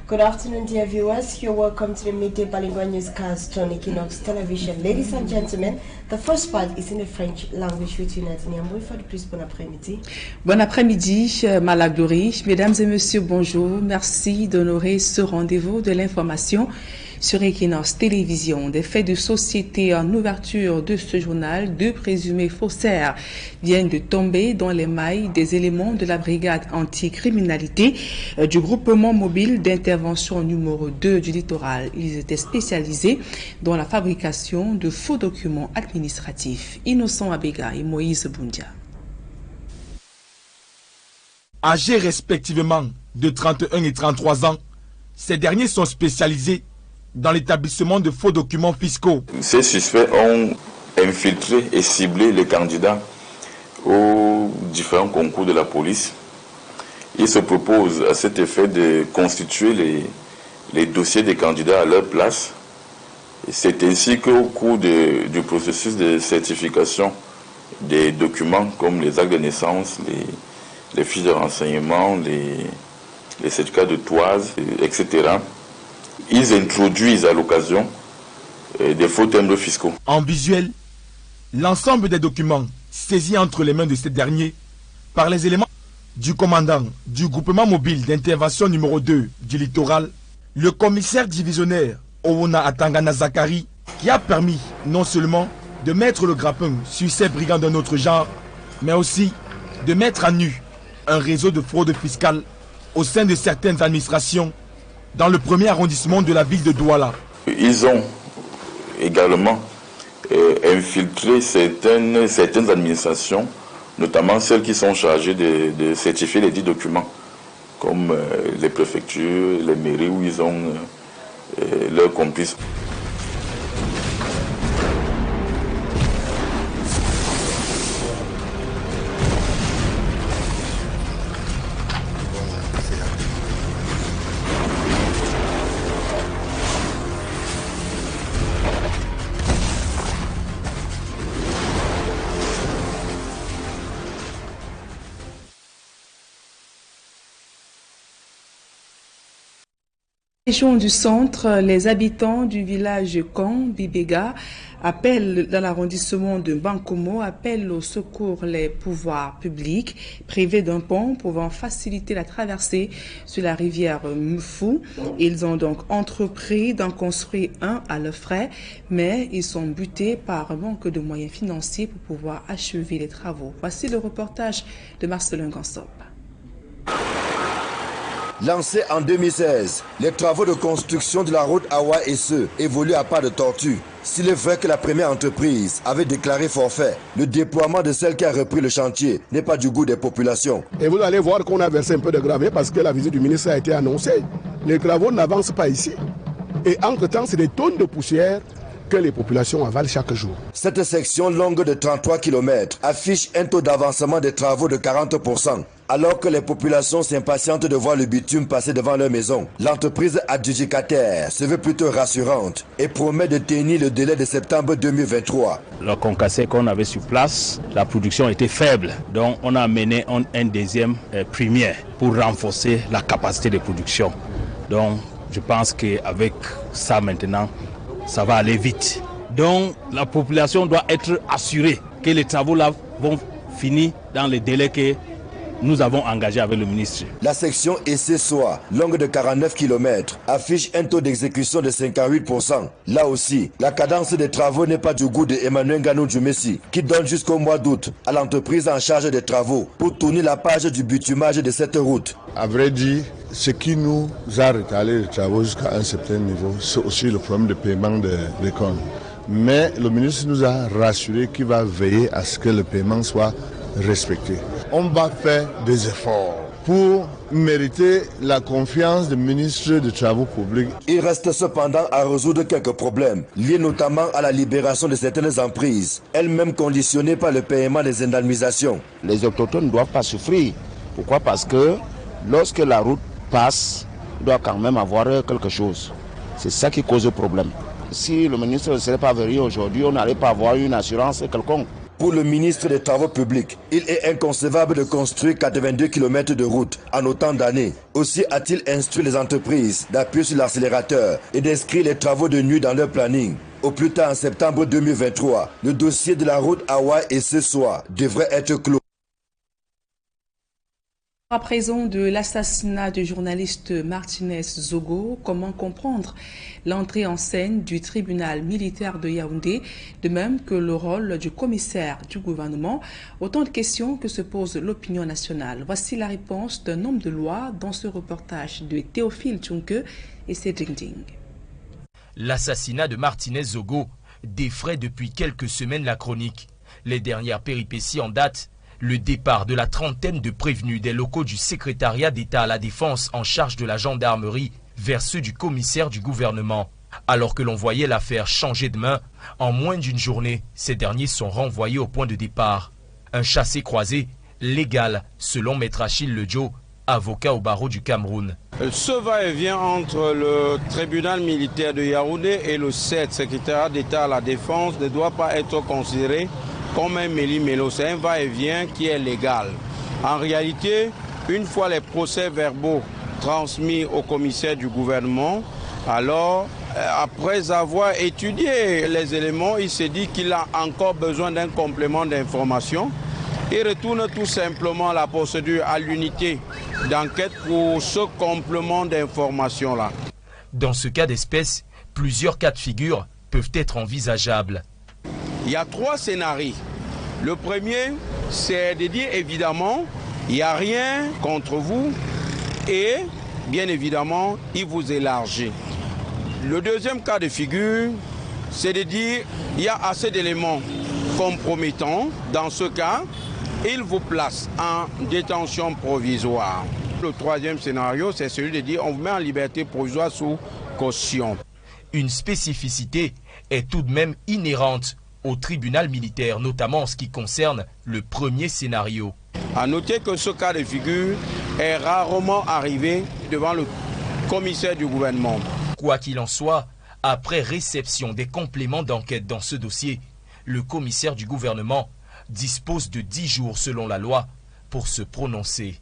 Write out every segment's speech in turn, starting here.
Good afternoon, dear viewers. You're welcome to the midday bilingual newscast on Équinoxe television. Ladies and gentlemen, the first part is in the French language with you, Nathalie. Bon après-midi. Bon après-midi, Malagori. Mesdames et messieurs, bonjour. Merci d'honorer ce rendez-vous de l'information sur Équinoxe télévision. Des faits de société en ouverture de ce journal, deux présumés faussaires viennent de tomber dans les mailles des éléments de la brigade anticriminalité du groupement mobile d'intervention numéro 2 du littoral. Ils étaient spécialisés dans la fabrication de faux documents administratifs. Innocent Abega et Moïse Bundia. Âgés respectivement de 31 et 33 ans, ces derniers sont spécialisés dans l'établissement de faux documents fiscaux. Ces suspects ont infiltré et ciblé les candidats aux différents concours de la police. Ils se proposent à cet effet de constituer les dossiers des candidats à leur place. C'est ainsi qu'au cours du processus de certification des documents comme les actes de naissance, les fiches de renseignement, les certificats de toise, etc., ils introduisent à l'occasion des faux timbres fiscaux. En visuel, l'ensemble des documents saisis entre les mains de ces derniers par les éléments du commandant du groupement mobile d'intervention numéro 2 du littoral, le commissaire divisionnaire Owona Atangana Zakari, qui a permis non seulement de mettre le grappin sur ces brigands d'un autre genre, mais aussi de mettre à nu un réseau de fraude fiscale au sein de certaines administrations dans le premier arrondissement de la ville de Douala. Ils ont également infiltré certaines administrations, notamment celles qui sont chargées de certifier les dits documents, comme les préfectures, les mairies où ils ont leurs complices. Région du centre, les habitants du village Kong, Bibega, appellent dans l'arrondissement de Bankomo, appellent au secours les pouvoirs publics, privés d'un pont pouvant faciliter la traversée sur la rivière Mfou. Ils ont donc entrepris d'en construire un à leurs frais, mais ils sont butés par un manque de moyens financiers pour pouvoir achever les travaux. Voici le reportage de Marcelin Gansop. Lancé en 2016, les travaux de construction de la route Awa-Esseux évoluent à pas de tortue. S'il est vrai que la première entreprise avait déclaré forfait, le déploiement de celle qui a repris le chantier n'est pas du goût des populations. Et vous allez voir qu'on a versé un peu de gravier parce que la visite du ministre a été annoncée. Les travaux n'avancent pas ici. Et entre-temps, c'est des tonnes de poussière que les populations avalent chaque jour. Cette section longue de 33 km affiche un taux d'avancement des travaux de 40%. Alors que les populations s'impatientent de voir le bitume passer devant leur maison, l'entreprise adjudicataire se veut plutôt rassurante et promet de tenir le délai de septembre 2023. Le concassé qu'on avait sur place, la production était faible. Donc on a amené un deuxième premier pour renforcer la capacité de production. Donc je pense qu'avec ça maintenant, ça va aller vite. Donc la population doit être assurée que les travaux là vont finir dans les délais que nous avons engagé avec le ministre. La section Essé-Soa, longue de 49 km, affiche un taux d'exécution de 58%. Là aussi, la cadence des travaux n'est pas du goût de Emmanuel Ganou-Djoumessi, qui donne jusqu'au mois d'août à l'entreprise en charge des travaux pour tourner la page du bitumage de cette route. À vrai dire, ce qui nous a retardé les travaux jusqu'à un certain niveau, c'est aussi le problème de paiement des comptes. Mais le ministre nous a rassuré qu'il va veiller à ce que le paiement soit respecté. On va faire des efforts pour mériter la confiance du ministre des Travaux publics. Il reste cependant à résoudre quelques problèmes, liés notamment à la libération de certaines emprises, elles-mêmes conditionnées par le paiement des indemnisations. Les autochtones ne doivent pas souffrir. Pourquoi? Parce que lorsque la route passe, il doit quand même avoir quelque chose. C'est ça qui cause le problème. Si le ministre ne serait pas venu aujourd'hui, on n'allait pas avoir une assurance quelconque. Pour le ministre des Travaux publics, il est inconcevable de construire 82 km de route en autant d'années. Aussi a-t-il instruit les entreprises d'appuyer sur l'accélérateur et d'inscrire les travaux de nuit dans leur planning. Au plus tard en septembre 2023, le dossier de la route Hawaï et Sessoa devrait être clos. À présent de l'assassinat du journaliste Martinez Zogo, comment comprendre l'entrée en scène du tribunal militaire de Yaoundé, de même que le rôle du commissaire du gouvernement? Autant de questions que se pose l'opinion nationale. Voici la réponse d'un homme de loi dans ce reportage de Théophile Tchunke et Cédric Ding. L'assassinat de Martinez Zogo défraie depuis quelques semaines la chronique. Les dernières péripéties en date, le départ de la trentaine de prévenus des locaux du secrétariat d'État à la Défense en charge de la gendarmerie vers ceux du commissaire du gouvernement. Alors que l'on voyait l'affaire changer de main, en moins d'une journée, ces derniers sont renvoyés au point de départ. Un chassé-croisé légal, selon Maître Achille Ledjo, avocat au barreau du Cameroun. Ce va-et-vient entre le tribunal militaire de Yaoundé et le secrétariat d'État à la Défense ne doit pas être considéré comme un méli-mélo, c'est un va-et-vient qui est légal. En réalité, une fois les procès-verbaux transmis au commissaire du gouvernement, alors, après avoir étudié les éléments, il s'est dit qu'il a encore besoin d'un complément d'information. Il retourne tout simplement la procédure à l'unité d'enquête pour ce complément d'information-là. Dans ce cas d'espèce, plusieurs cas de figure peuvent être envisageables. Il y a trois scénarios. Le premier, c'est de dire évidemment, il n'y a rien contre vous et bien évidemment, il vous élargit. Le deuxième cas de figure, c'est de dire, il y a assez d'éléments compromettants. Dans ce cas, il vous place en détention provisoire. Le troisième scénario, c'est celui de dire, on vous met en liberté provisoire sous caution. Une spécificité est tout de même inhérente au tribunal militaire, notamment en ce qui concerne le premier scénario. À noter que ce cas de figure est rarement arrivé devant le commissaire du gouvernement. Quoi qu'il en soit, après réception des compléments d'enquête dans ce dossier, le commissaire du gouvernement dispose de 10 jours selon la loi pour se prononcer.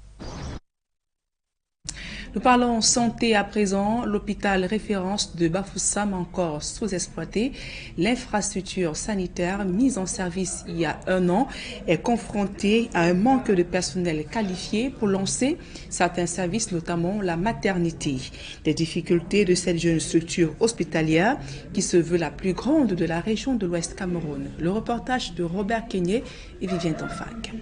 Nous parlons santé à présent. L'hôpital référence de Bafoussam encore sous-exploité. L'infrastructure sanitaire mise en service il y a un an est confrontée à un manque de personnel qualifié pour lancer certains services, notamment la maternité. Des difficultés de cette jeune structure hospitalière qui se veut la plus grande de la région de l'Ouest Cameroun. Le reportage de Robert Kenyé et Vivien Tanfag.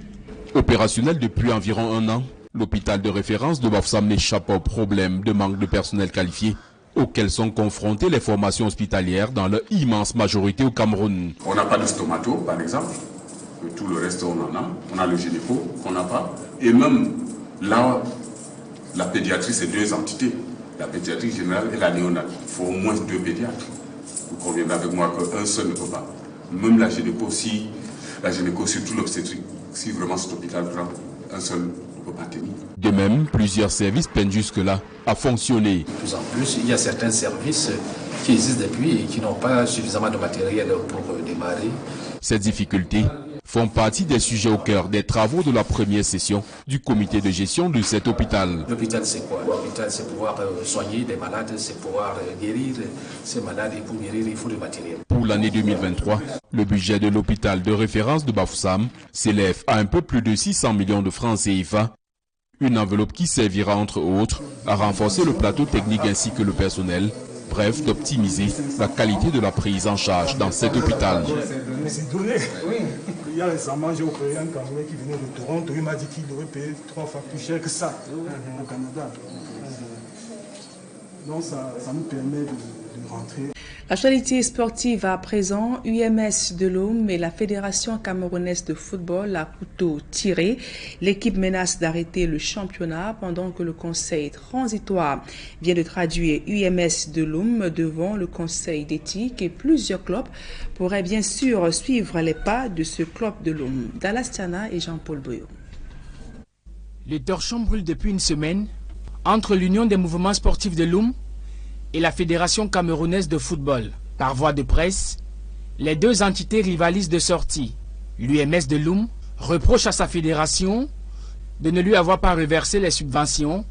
Opérationnel depuis environ un an, l'hôpital de référence de Bafoussam n'échappe pas au problème de manque de personnel qualifié auxquels sont confrontées les formations hospitalières dans leur immense majorité au Cameroun. On n'a pas de stomato, par exemple. Tout le reste, on en a. On a le gynéco, qu'on n'a pas. Et même là, la pédiatrie, c'est deux entités. La pédiatrie générale et la néonate. Il faut au moins 2 pédiatres. Vous conviendrez avec moi qu'un seul ne peut pas. Même la gynéco, surtout l'obstétrique, si vraiment cet hôpital prend un seul, de même, plusieurs services peinent jusque-là à fonctionner. De plus en plus, il y a certains services qui existent depuis et qui n'ont pas suffisamment de matériel pour démarrer. Ces difficultés font partie des sujets au cœur des travaux de la première session du comité de gestion de cet hôpital. L'hôpital, c'est quoi? L'hôpital, c'est pouvoir soigner des malades, c'est pouvoir guérir ces malades, et pour guérir, il faut du matériel. Pour l'année 2023, le budget de l'hôpital de référence de Bafoussam s'élève à un peu plus de 600 millions de francs CFA. Une enveloppe qui servira entre autres à renforcer le plateau technique ainsi que le personnel, bref, d'optimiser la qualité de la prise en charge dans cet hôpital. Il y a récemment, j'ai opéré un Camerounais qui venait de Toronto, il m'a dit qu'il devait payer 3 fois plus cher que ça au Canada. Donc ça nous permet de rentrer. L'actualité sportive à présent, UMS de l'Homme et la Fédération camerounaise de football à couteau tiré. L'équipe menace d'arrêter le championnat pendant que le conseil transitoire vient de traduire UMS de l'Homme devant le conseil d'éthique et plusieurs clubs pourraient bien sûr suivre les pas de ce club de l'Homme. Dallas Tiana et Jean-Paul Boyo. Les torchons brûlent depuis une semaine entre l'Union des mouvements sportifs de l'Oum et la Fédération camerounaise de football. Par voie de presse, les deux entités rivalisent de sortie. L'UMS de Loum reproche à sa fédération de ne lui avoir pas reversé les subventions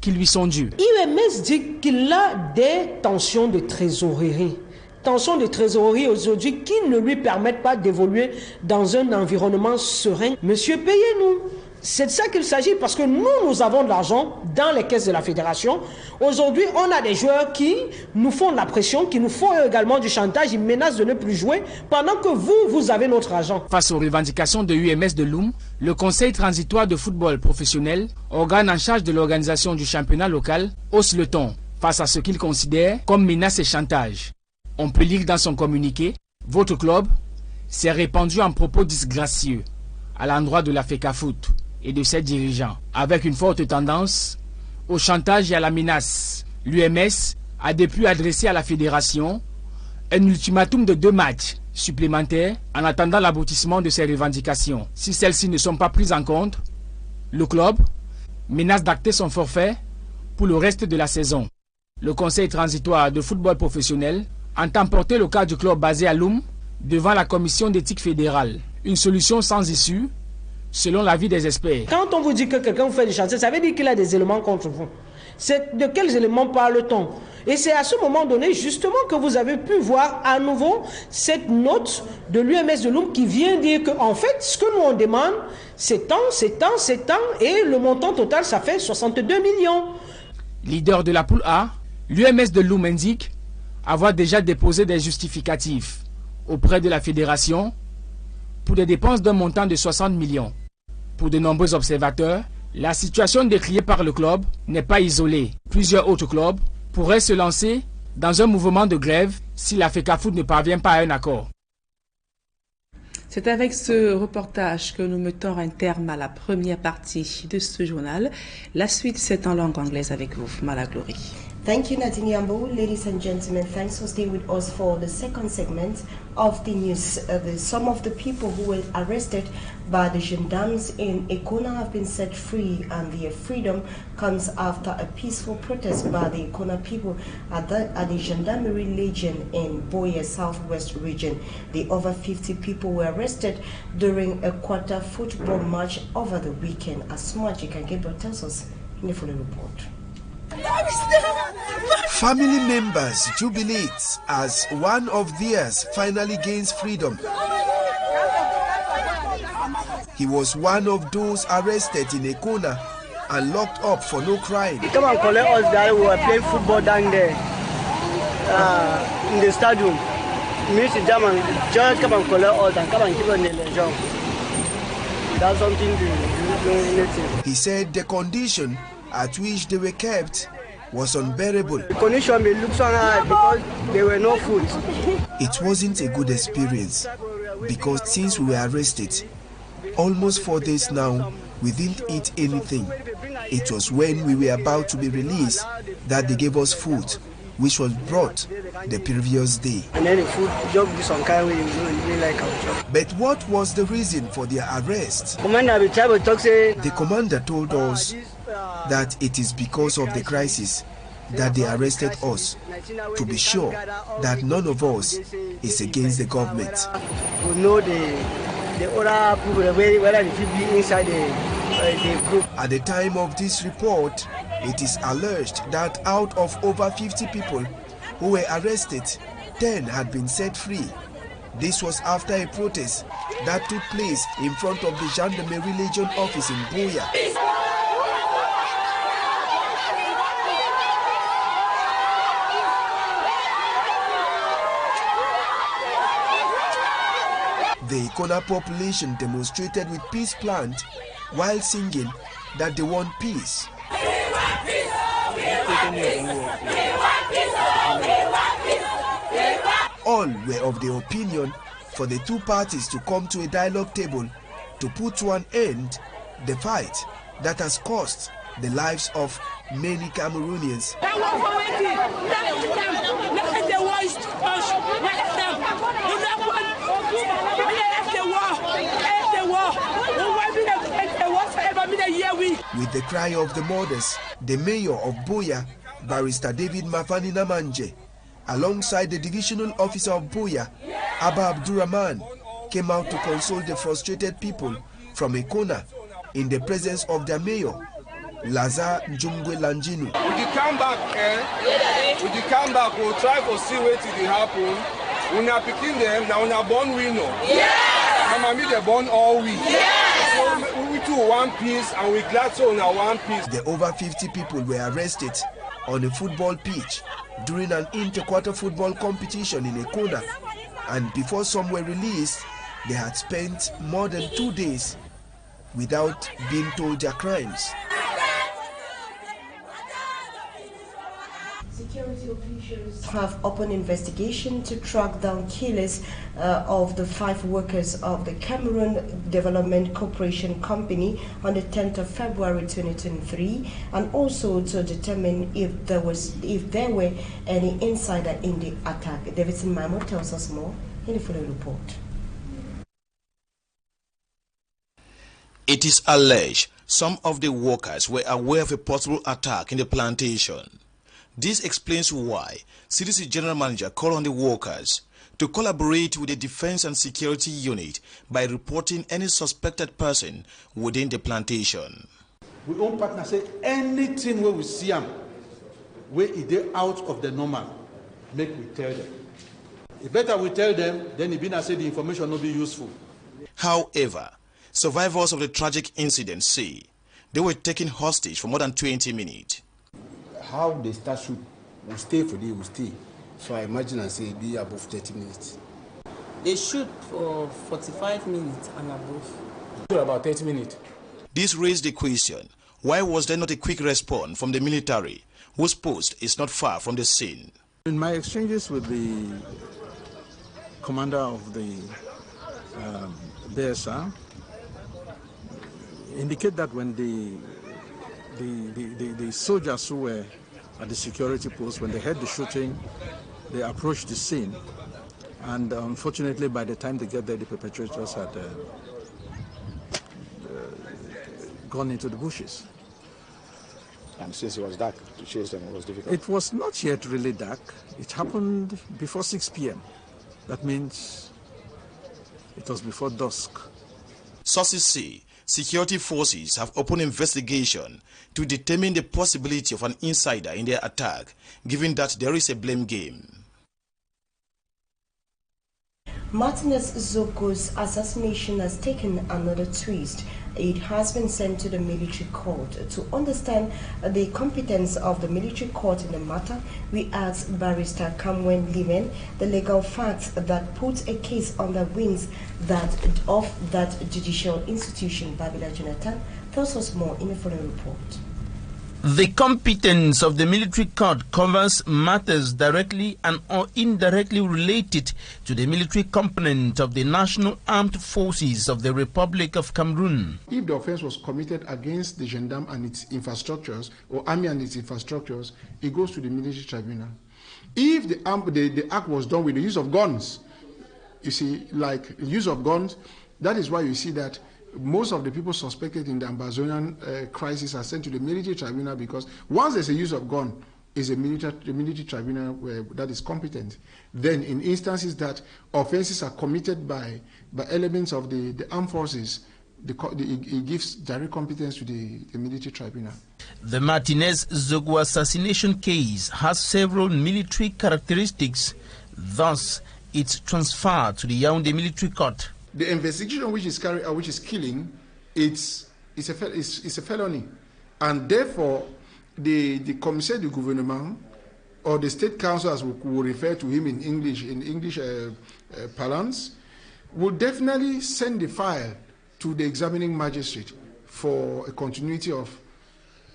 qui lui sont dues. L'UMS dit qu'il a des tensions de trésorerie. Tensions de trésorerie aujourd'hui qui ne lui permettent pas d'évoluer dans un environnement serein. Monsieur, payez-nous. C'est de ça qu'il s'agit parce que nous avons de l'argent dans les caisses de la fédération. Aujourd'hui, on a des joueurs qui nous font de la pression, qui nous font également du chantage, ils menacent de ne plus jouer pendant que vous avez notre argent. Face aux revendications de l'UMS de Loum, le Conseil transitoire de football professionnel, organe en charge de l'organisation du championnat local, hausse le ton face à ce qu'il considère comme menace et chantage. On peut lire dans son communiqué, votre club s'est répandu en propos disgracieux à l'endroit de la FECAFOOT et de ses dirigeants, avec une forte tendance au chantage et à la menace. L'UMS a depuis adressé à la fédération un ultimatum de 2 matchs supplémentaires en attendant l'aboutissement de ces revendications. Si celles-ci ne sont pas prises en compte, le club menace d'acter son forfait pour le reste de la saison. Le Conseil transitoire de football professionnel entend porter le cas du club basé à Loum devant la commission d'éthique fédérale. Une solution sans issue, selon l'avis des experts. Quand on vous dit que quelqu'un vous fait du chantage, ça veut dire qu'il a des éléments contre vous. C'est de quels éléments parle-t-on? Et c'est à ce moment donné, justement, que vous avez pu voir à nouveau cette note de l'UMS de Loum qui vient dire qu'en fait, ce que nous on demande, c'est tant, et le montant total, ça fait 62 millions. Leader de la poule A, l'UMS de Loum indique avoir déjà déposé des justificatifs auprès de la fédération pour des dépenses d'un montant de 60 millions. Pour de nombreux observateurs, la situation décriée par le club n'est pas isolée. Plusieurs autres clubs pourraient se lancer dans un mouvement de grève si la FECAFOOT ne parvient pas à un accord. C'est avec ce reportage que nous mettons un terme à la première partie de ce journal. La suite, c'est en langue anglaise avec vous, Malaglory. Thank you, Nadine Yambo. Ladies and gentlemen, thanks for staying with us for the second segment of the news. Some of the people who were arrested by the gendarmes in Équinoxe have been set free, and their freedom comes after a peaceful protest by the Équinoxe people at the Gendarmerie Legion in Boya Southwest region. The over 50 people were arrested during a quarter football match over the weekend. As much you can get, but tells us in the following report. Family members jubilate as one of theirs finally gains freedom. He was one of those arrested in Équinoxe and locked up for no crime. Come and collect us there. We were playing football down there in the stadium. Mr. German, just come and collect us and come and keep on the job. That's something to do. He said the condition at which they were kept was unbearable. The condition may look so hard because there were no food. It wasn't a good experience because since we were arrested, almost 4 days now, we didn't eat anything. It was when we were about to be released that they gave us food, which was brought the previous day. And then the food just be some kind of way we really like our job. But what was the reason for their arrest? The commander told us that it is because of the crisis that they arrested us, to be sure that none of us is against the government. We know the other people, whether they be inside the group. At the time of this report, it is alleged that out of over 50 people who were arrested, 10 had been set free. This was after a protest that took place in front of the Gendarmerie Legion office in Boya. The Équinoxe population demonstrated with peace plant while singing that they want peace. All were of the opinion for the two parties to come to a dialogue table to put to an end the fight that has cost the lives of many Cameroonians. With the cry of the mothers, the mayor of Boya, Barrister David Mafani Namanje, alongside the divisional officer of Boya, Abba Abdurrahman, came out to console the frustrated people from Équinoxe in the presence of their mayor, Lazare Njungwe Lanjinu. Would you come back, Would you come back? We'll try to see what will happen. When you picking them, now we are born we know. Yes! Mama, me they born all we. Yes! So we do one piece and we glad so now one piece. The over 50 people were arrested on a football pitch during an inter-quarter football competition in Équinoxe, and before some were released, they had spent more than 2 days without being told their crimes. Security officials have opened investigation to track down killers of the 5 workers of the Cameroon Development Corporation Company on the 10th of February 2023, and also to determine if there were any insider in the attack. Davidson Mamo tells us more in the following report. It is alleged some of the workers were aware of a possible attack in the plantation. This explains why CDC General Manager called on the workers to collaborate with the Defense and Security Unit by reporting any suspected person within the plantation. We own partner say anything where we see them, where they out of the normal, make we tell them. It better we tell them, then it be not say the information will be useful. However, survivors of the tragic incident say they were taken hostage for more than 20 minutes. How they start shoot, we stay for day, we stay. So I imagine and say be above 30 minutes. They shoot for 45 minutes and above. About 30 minutes. This raised the question, why was there not a quick response from the military, whose post is not far from the scene? In my exchanges with the commander of the BSR, indicate that when the soldiers who were at the security post, when they heard the shooting, they approached the scene, and unfortunately by the time they get there, the perpetrators had gone into the bushes. And since it was dark, to chase them was difficult. It was not yet really dark. It happened before 6 p.m. That means it was before dusk. Sources say security forces have opened investigation to determine the possibility of an insider in their attack, given that there is a blame game. Martinez Zogo's assassination has taken another twist. It has been sent to the military court. To understand the competence of the military court in the matter, we asked Barrister Kamwen Limen the legal facts that put a case on the wings of that judicial institution. Babila Jonathan tells us more in the following report. The competence of the military court covers matters directly and or indirectly related to the military component of the National Armed Forces of the Republic of Cameroon. If the offense was committed against the gendarme and its infrastructures, or army and its infrastructures, it goes to the military tribunal. If the act was done with the use of guns, you see, like use of guns, that is why you see that most of the people suspected in the Ambazonian crisis are sent to the military tribunal, because once there's a use of gun, is the military tribunal that is competent. Then in instances that offenses are committed by elements of the armed forces, it gives direct competence to the military tribunal. The Martinez Zogo assassination case has several military characteristics, thus it's transferred to the Yaoundé military court. The investigation which is carried out, which is killing, it's a felony, and therefore the commissaire du gouvernement or the state council, as we will refer to him in English parlance, will definitely send the file to the examining magistrate for a continuity of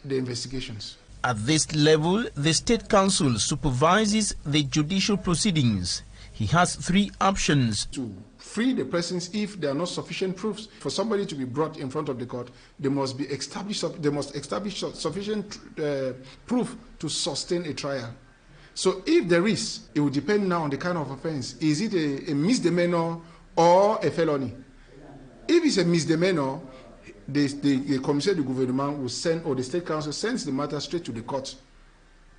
the investigations. At this level, the state council supervises the judicial proceedings. He has 3 options to free the persons if there are not sufficient proofs. For somebody to be brought in front of the court, they must establish sufficient proof to sustain a trial. So if there is, it will depend now on the kind of offense. Is it a misdemeanor or a felony? If it's a misdemeanor, the commissaire du gouvernement will send, or the state council sends the matter straight to the court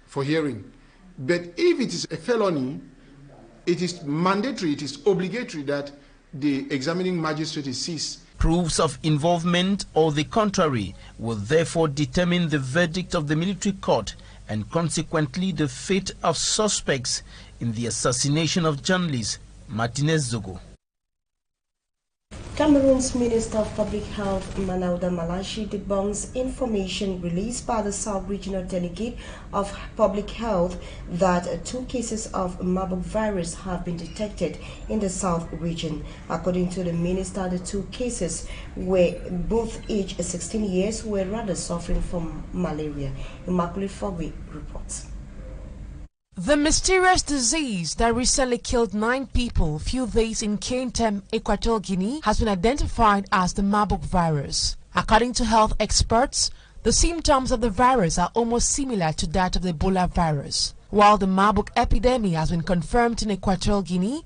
for hearing. But if it is a felony, it is mandatory, it is obligatory that the examining magistrate is seized. Proofs of involvement or the contrary will therefore determine the verdict of the military court and consequently the fate of suspects in the assassination of journalist Martinez Zogo. Cameroon's Minister of Public Health, Manauda Malachi, debunks information released by the South Regional Delegate of Public Health that 2 cases of Marburg virus have been detected in the South region. According to the minister, the 2 cases were both aged 16 years, were rather suffering from malaria. Immaculate Fogwe reports. The mysterious disease that recently killed 9 people few days in Kentem, Equatorial Guinea, has been identified as the Marburg virus. According to health experts, the symptoms of the virus are almost similar to that of the Ebola virus. While the Marburg epidemic has been confirmed in Equatorial Guinea,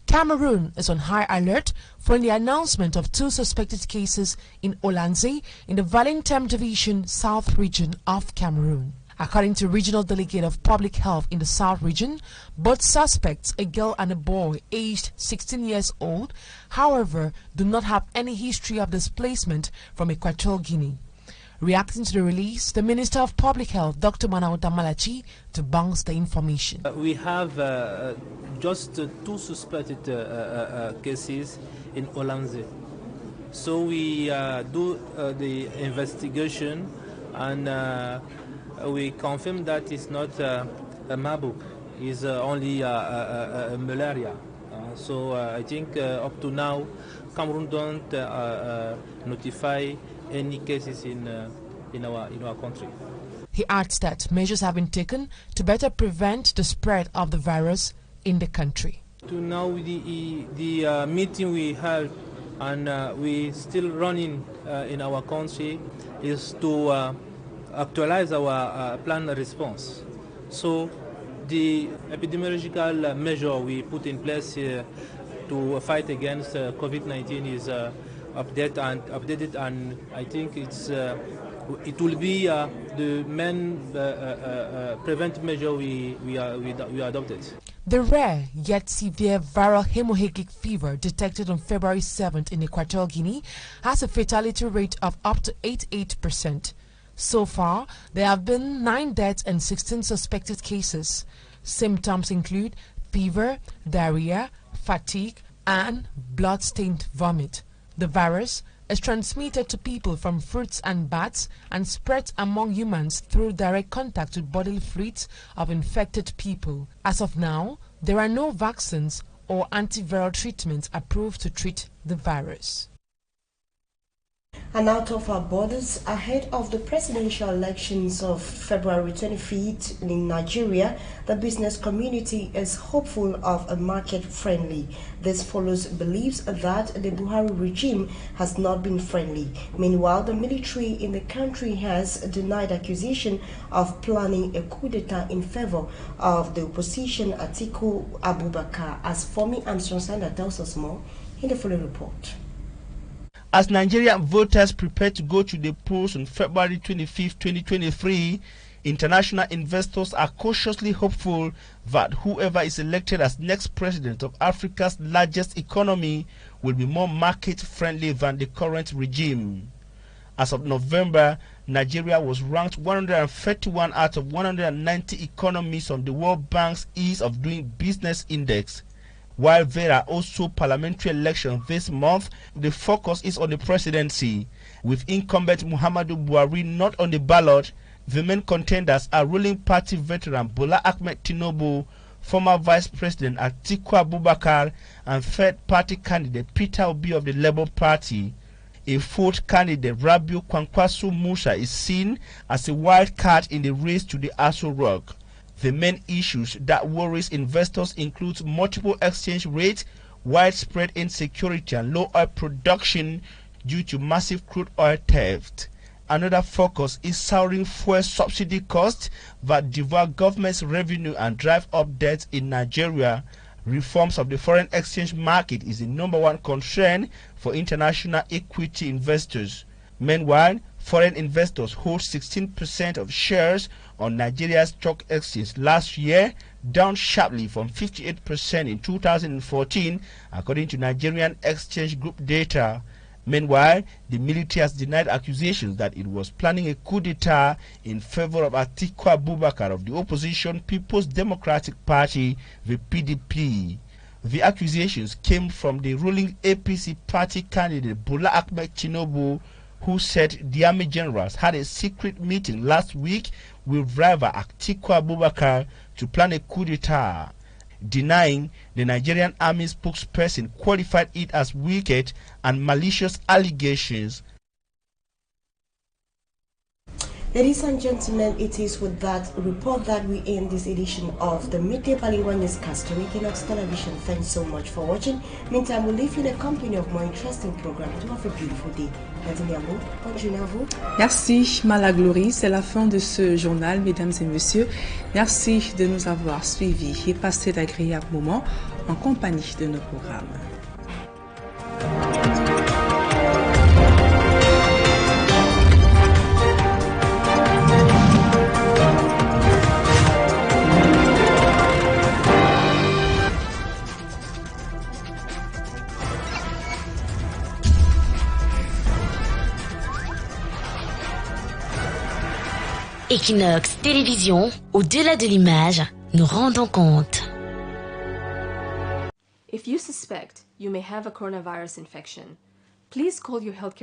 Cameroon is on high alert following the announcement of 2 suspected cases in Olanze in the Valentem Division, South region of Cameroon. According to Regional Delegate of Public Health in the South region, both suspects, a girl and a boy aged 16 years old, however, do not have any history of displacement from Equatorial Guinea. Reacting to the release, the Minister of Public Health, Dr. Manauda Malachi, debunks the information. We have just 2 suspected cases in Olanze. So we do the investigation and we confirm that it's not a Marburg, it's only malaria. So I think up to now, Cameroon don't notify any cases in our country. He adds that measures have been taken to better prevent the spread of the virus in the country. To now, the meeting we held and we still running in our country is to actualize our plan response. So the epidemiological measure we put in place to fight against COVID-19 is updated, and I think it will be the main preventive measure we adopted. The rare yet severe viral hemorrhagic fever detected on February 7th in Equatorial Guinea has a fatality rate of up to 88%. So far, there have been 9 deaths and 16 suspected cases. Symptoms include fever, diarrhea, fatigue, and blood-stained vomit. The virus is transmitted to people from fruits and bats and spreads among humans through direct contact with bodily fluids of infected people. As of now, there are no vaccines or antiviral treatments approved to treat the virus. And out of our borders, ahead of the presidential elections of February 25th in Nigeria, the business community is hopeful of a market-friendly. This follows beliefs that the Buhari regime has not been friendly. Meanwhile, the military in the country has denied accusation of planning a coup d'etat in favor of the opposition Atiku Abubakar. As Fomi Armstrong Sander tells us more in the following report. As Nigerian voters prepare to go to the polls on February 25, 2023, international investors are cautiously hopeful that whoever is elected as next president of Africa's largest economy will be more market-friendly than the current regime. As of November, Nigeria was ranked 131 out of 190 economies on the World Bank's Ease of Doing Business Index. While there are also parliamentary elections this month, the focus is on the presidency. With incumbent Muhammadu Buhari not on the ballot, the main contenders are ruling party veteran Bola Ahmed Tinubu, former Vice President Atiku Abubakar, and third party candidate Peter Obi of the Labour Party. A fourth candidate, Rabiu Kwankwaso Musa, is seen as a wild card in the race to the Aso Rock. The main issues that worries investors include multiple exchange rates, widespread insecurity, and low oil production due to massive crude oil theft. Another focus is soaring fuel subsidy costs that devour government's revenue and drive up debts in Nigeria. Reforms of the foreign exchange market is the #1 concern for international equity investors. Meanwhile, Foreign investors hold 16% of shares on Nigeria's stock exchange last year, down sharply from 58% in 2014, according to Nigerian Exchange Group data. Meanwhile, the military has denied accusations that it was planning a coup d'etat in favor of Atiku Abubakar of the opposition People's Democratic Party, the PDP. The accusations came from the ruling APC party candidate Bola Ahmed Tinubu, who said the army generals had a secret meeting last week with rival Atiku Abubakar to plan a coup d'etat. Denying, the Nigerian army spokesperson qualified it as wicked and malicious allegations. Ladies and gentlemen, it is with that report that we end this edition of the Midday Bilingual Newscast to Équinoxe Television. Thanks so much for watching. Meantime, we'll leave you in the company of more interesting programs. Do have a beautiful day. Bonne journée à vous. Merci, Malaglory. C'est la fin de ce journal, mesdames et messieurs. Merci de nous avoir suivis et passé d'agréables moments en compagnie de nos programmes. Équinoxe Télévision, au-delà de l'image, nous rendons compte. If you suspect you may have a coronavirus infection, please call your healthcare